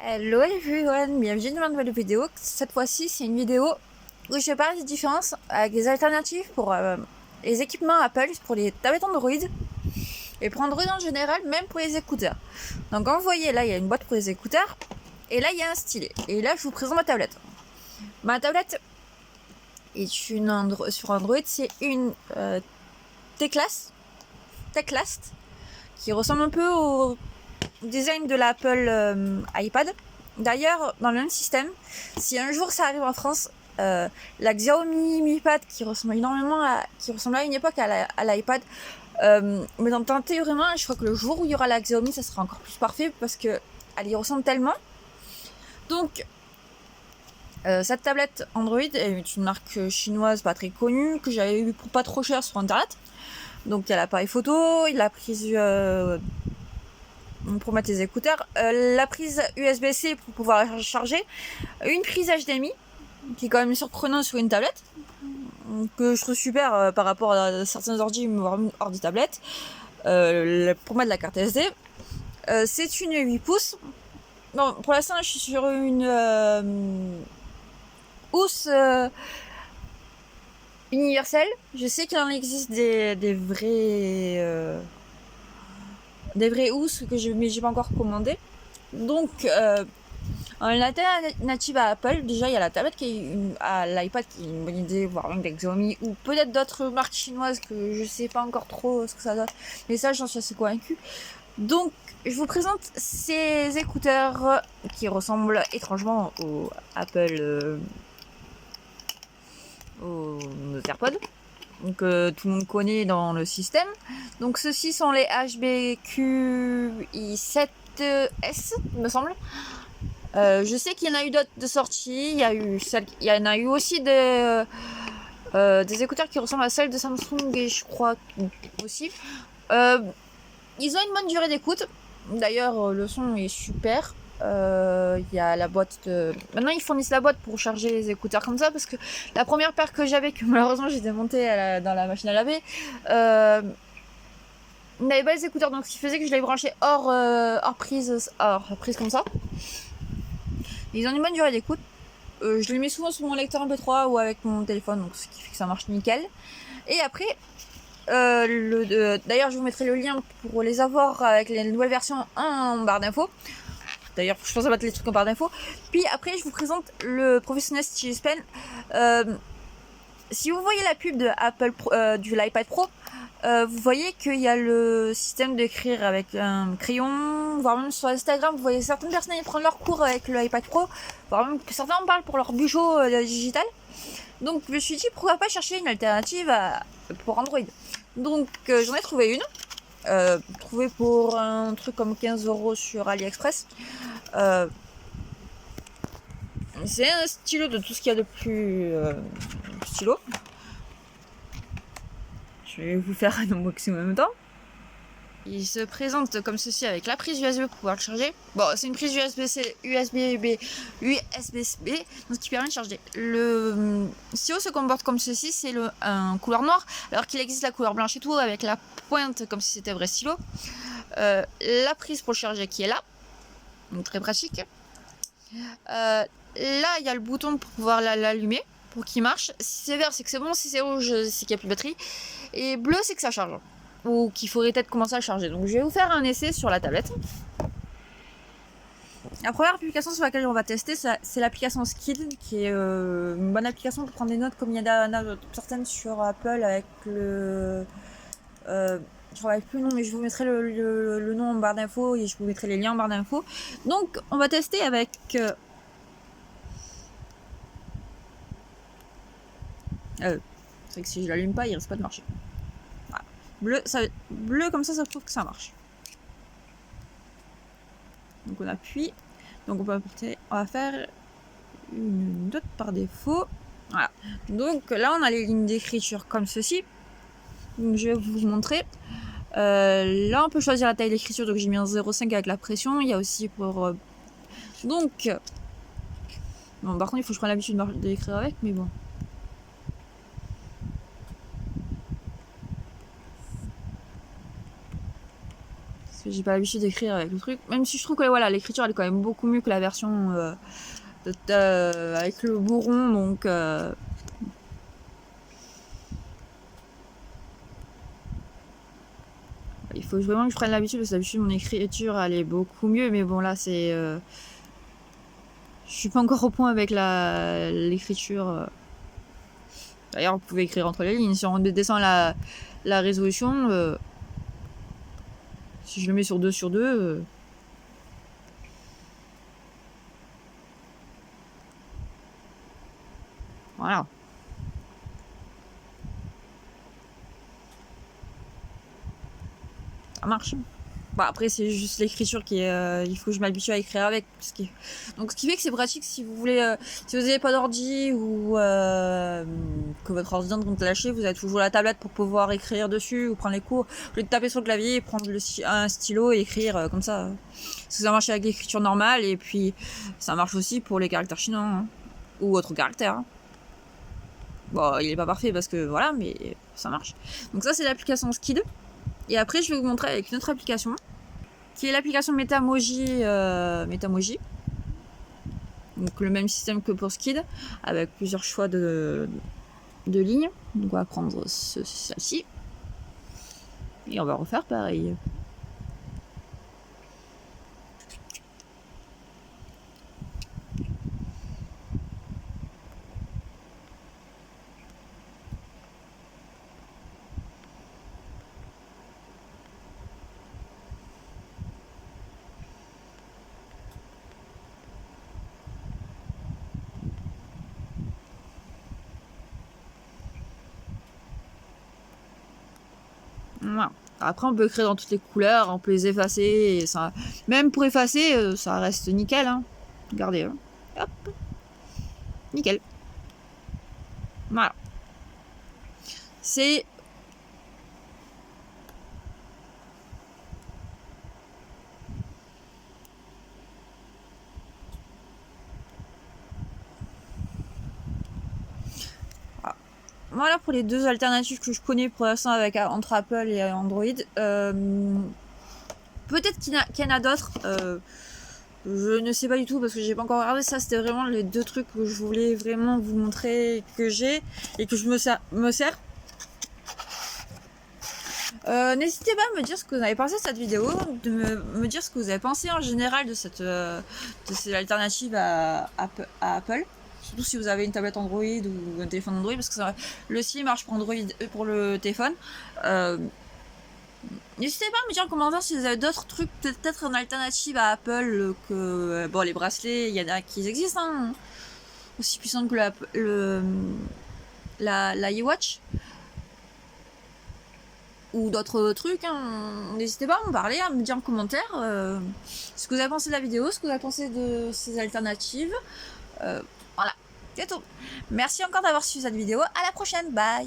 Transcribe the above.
Hello everyone, bienvenue dans une nouvelle vidéo. Cette fois-ci, c'est une vidéo où je parle des différences avec des alternatives pour les équipements Apple, pour les tablettes Android et pour Android en général, même pour les écouteurs. Donc, comme vous voyez, là, il y a une boîte pour les écouteurs et là, il y a un stylet. Et là, je vous présente ma tablette. Ma tablette est une sur Android, c'est une Teclast qui ressemble un peu au design de l'Apple iPad. D'ailleurs, dans le même système, si un jour ça arrive en France, la Xiaomi Mi Pad qui ressemble à une époque à l'iPad, mais dans théoriquement, je crois que le jour où il y aura la Xiaomi, ça sera encore plus parfait parce que elle y ressemble tellement. Donc, cette tablette Android est une marque chinoise pas très connue que j'avais eu pour pas trop cher sur internet. Donc, il y a l'appareil photo, il y a la prise pour mettre les écouteurs, la prise USB-C pour pouvoir charger, une prise HDMI qui est quand même surprenant sur une tablette, que je trouve super par rapport à certains ordi, voire ordi tablette, pour mettre la carte SD. C'est une 8 pouces. Bon, pour l'instant, je suis sur une housse universelle. Je sais qu'il en existe des vraies housses mais j'ai pas encore commandé. Donc, en alternative à Apple, déjà il y a la tablette à l'iPad qui est une bonne idée, voire même avec Xiaomi ou peut-être d'autres marques chinoises que je sais pas encore trop ce que ça donne. Mais ça, j'en suis assez convaincue. Donc, je vous présente ces écouteurs qui ressemblent étrangement aux Apple, aux AirPods. Donc, tout le monde connaît dans le système. Donc, ceux-ci sont les HBQi7S, il me semble. Je sais qu'il y en a eu d'autres de sorties. Il y en a eu aussi des écouteurs qui ressemblent à celles de Samsung et je crois aussi. Ils ont une bonne durée d'écoute. D'ailleurs, le son est super. Il y a la boîte de... Maintenant, ils fournissent la boîte pour charger les écouteurs comme ça parce que la première paire que j'avais, que malheureusement j'ai démontée dans la machine à laver, n'avait pas les écouteurs, donc ce qui faisait que je l'avais branché hors prise comme ça. Ils ont une bonne durée d'écoute. Je les mets souvent sur mon lecteur MP3 ou avec mon téléphone, donc ce qui fait que ça marche nickel. Et après, d'ailleurs, je vous mettrai le lien pour les avoir avec les nouvelles versions en barre d'infos. D'ailleurs, je pense à mettre les trucs en barre d'infos. Puis après, je vous présente le Professional Stylus Pen. Si vous voyez la pub de du l'iPad Pro, vous voyez qu'il y a le système d'écrire avec un crayon, voire même sur Instagram, vous voyez certaines personnes prendre leur cours avec le iPad Pro, voire même que certains en parlent pour leur bijou digital. Donc je me suis dit pourquoi pas chercher une alternative pour Android. Donc j'en ai trouvé une, trouvée pour un truc comme 15€ sur AliExpress. C'est un stylo de tout ce qu'il y a de plus stylo. Je vais vous faire un unboxing en même temps. Il se présente comme ceci avec la prise USB pour pouvoir le charger. Bon, c'est une prise USB-B, donc qui permet de charger. Le stylo se comporte comme ceci, c'est un couleur noire, alors qu'il existe la couleur blanche et tout, avec la pointe comme si c'était un vrai stylo. La prise pour le charger qui est là, donc très pratique. Là, il y a le bouton pour pouvoir l'allumer, pour qu'il marche. Si c'est vert, c'est que c'est bon. Si c'est rouge, c'est qu'il n'y a plus de batterie. Et bleu, c'est que ça charge. Ou qu'il faudrait peut-être commencer à charger. Donc, je vais vous faire un essai sur la tablette. La première application sur laquelle on va tester, c'est l'application Skill, qui est une bonne application pour prendre des notes, comme il y en a certaines sur Apple avec le... je ne travaille plus le nom, mais je vous mettrai le nom en barre d'infos et je vous mettrai les liens en barre d'infos. Donc, on va tester avec... c'est vrai que si je l'allume pas, il risque pas de marcher. Voilà. Bleu comme ça prouve que ça marche. Donc on appuie. Donc on va faire une note par défaut. Voilà. Donc là on a les lignes d'écriture comme ceci. Donc je vais vous montrer. Là on peut choisir la taille d'écriture. Donc j'ai mis en 0,5 avec la pression. Il y a aussi pour... Donc... Bon, par contre il faut que je prenne l'habitude d'écrire avec, mais bon. j'ai pas l'habitude d'écrire avec le truc. Même si je trouve que voilà, l'écriture elle est quand même beaucoup mieux que la version avec le bourron, donc il faut vraiment que je prenne l'habitude, parce que d'habitude mon écriture elle est beaucoup mieux, mais bon là c'est... je suis pas encore au point avec l'écriture. D'ailleurs vous pouvez écrire entre les lignes, si on descend la résolution, si je le mets sur 2/2, voilà. Ça marche. Bah après c'est juste l'écriture qui est... il faut que je m'habitue à écrire avec. Donc ce qui fait que c'est pratique si vous voulez... si vous n'avez pas d'ordi ou que votre ordinateur compte lâcher, vous avez toujours la tablette pour pouvoir écrire dessus ou prendre les cours. Au lieu de taper sur le clavier, prendre un stylo et écrire comme ça. Parce que ça marche avec l'écriture normale et puis ça marche aussi pour les caractères chinois hein, ou autres caractères. Hein. Bon, il est pas parfait parce que voilà, mais ça marche. Donc ça c'est l'application Skid. Et après je vais vous montrer avec une autre application qui est l'application Metamoji. Donc le même système que pour Skid, avec plusieurs choix de lignes. Donc on va prendre celle-ci. Et on va refaire pareil. Voilà. Après on peut créer dans toutes les couleurs, on peut les effacer, et ça... même pour effacer, ça reste nickel. Hein. Regardez, hein. Hop, nickel. Voilà. C'est... Voilà pour les deux alternatives que je connais pour l'instant entre Apple et Android. Peut-être qu'il y en a d'autres. Je ne sais pas du tout parce que j'ai pas encore regardé. Ça, c'était vraiment les deux trucs que je voulais vraiment vous montrer que j'ai et que je me sers. N'hésitez pas à me dire ce que vous avez pensé de cette vidéo, de me dire ce que vous avez pensé en général de ces alternatives à Apple. Surtout si vous avez une tablette Android ou un téléphone Android, parce que le SI marche pour Android pour le téléphone. N'hésitez pas à me dire en commentaire si vous avez d'autres trucs, peut-être en alternative à Apple, que bon, les bracelets, il y en a qui existent, hein, aussi puissants que la iWatch. Ou d'autres trucs, hein. N'hésitez pas à m'en parler, à me dire en commentaire ce que vous avez pensé de la vidéo, ce que vous avez pensé de ces alternatives. Voilà, c'est tout. Merci encore d'avoir suivi cette vidéo. À la prochaine, bye.